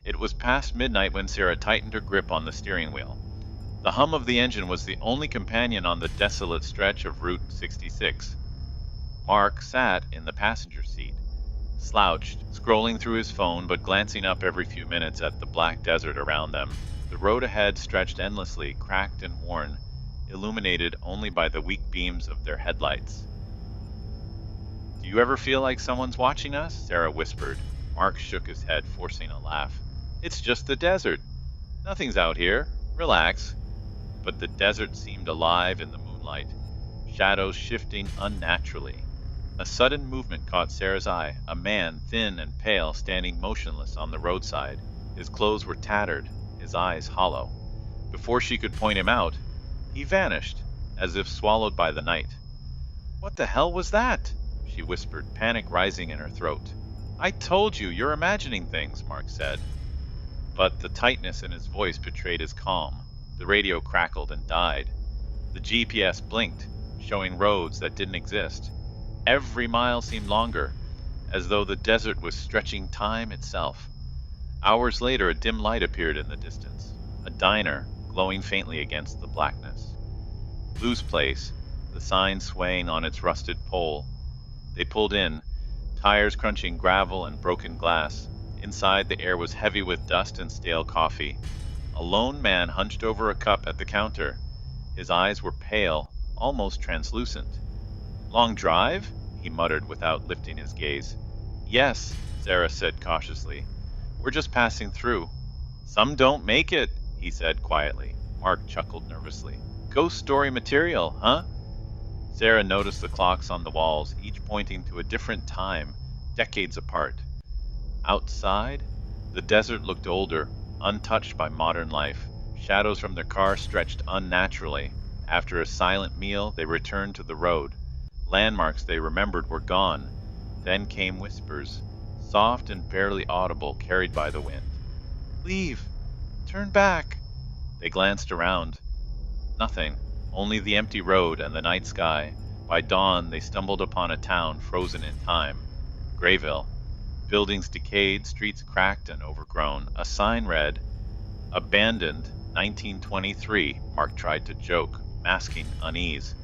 It was past midnight when Sarah tightened her grip on the steering wheel. The hum of the engine was the only companion on the desolate stretch of Route 66. Mark sat in the passenger seat, slouched, scrolling through his phone but glancing up every few minutes at the black desert around them. The road ahead stretched endlessly, cracked and worn, illuminated only by the weak beams of their headlights. "Do you ever feel like someone's watching us?" Sarah whispered. Mark shook his head, forcing a laugh. "It's just the desert. Nothing's out here. Relax." But the desert seemed alive in the moonlight, shadows shifting unnaturally. A sudden movement caught Sarah's eye, a man, thin and pale, standing motionless on the roadside. His clothes were tattered, his eyes hollow. Before she could point him out, he vanished, as if swallowed by the night. "What the hell was that?" she whispered, panic rising in her throat. "I told you, you're imagining things," Mark said. But the tightness in his voice betrayed his calm. The radio crackled and died. The GPS blinked, showing roads that didn't exist. Every mile seemed longer, as though the desert was stretching time itself. Hours later, a dim light appeared in the distance, a diner glowing faintly against the blackness. "Blue's Place," the sign swaying on its rusted pole. They pulled in, tires crunching gravel and broken glass. Inside, the air was heavy with dust and stale coffee. A lone man hunched over a cup at the counter. His eyes were pale, almost translucent. "Long drive?" he muttered without lifting his gaze. "Yes," Sarah said cautiously. "We're just passing through." "Some don't make it," he said quietly. Mark chuckled nervously. "Ghost story material, huh?" Sarah noticed the clocks on the walls, each pointing to a different time, decades apart. Outside, the desert looked older, untouched by modern life. Shadows from their car stretched unnaturally. After a silent meal, they returned to the road. Landmarks they remembered were gone. Then came whispers, soft and barely audible, carried by the wind. "Leave! Turn back!" They glanced around. Nothing, only the empty road and the night sky. By dawn, they stumbled upon a town frozen in time. Grayville. Buildings decayed, streets cracked and overgrown. A sign read, "Abandoned, 1923, Mark tried to joke, masking unease.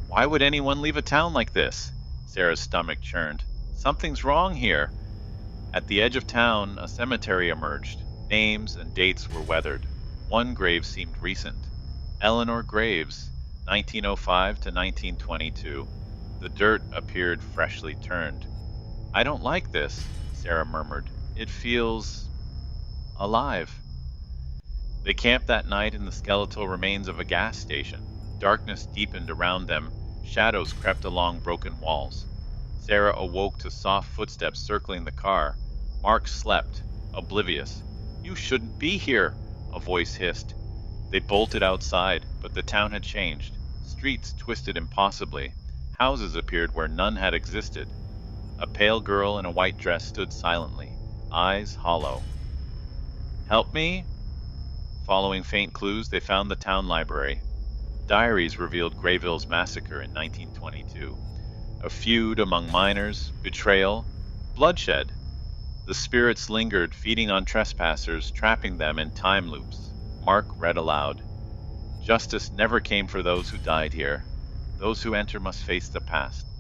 Why would anyone leave a town like this? Sarah's stomach churned. Something's wrong here. At the edge of town, a cemetery emerged. Names and dates were weathered. One grave seemed recent. Eleanor Graves, 1905 to 1922. The dirt appeared freshly turned. "I don't like this," Sarah murmured. "It feels alive." They camped that night in the skeletal remains of a gas station. Darkness deepened around them. Shadows crept along broken walls. Sarah awoke to soft footsteps circling the car. Mark slept, oblivious. "You shouldn't be here," a voice hissed. They bolted outside, but the town had changed. Streets twisted impossibly. Houses appeared where none had existed. A pale girl in a white dress stood silently, eyes hollow. "Help me?" Following faint clues, they found the town library. Diaries revealed Grayville's massacre in 1922. A feud among miners, betrayal, bloodshed. The spirits lingered, feeding on trespassers, trapping them in time loops. Mark read aloud. "Justice never came for those who died here. Those who enter must face the past.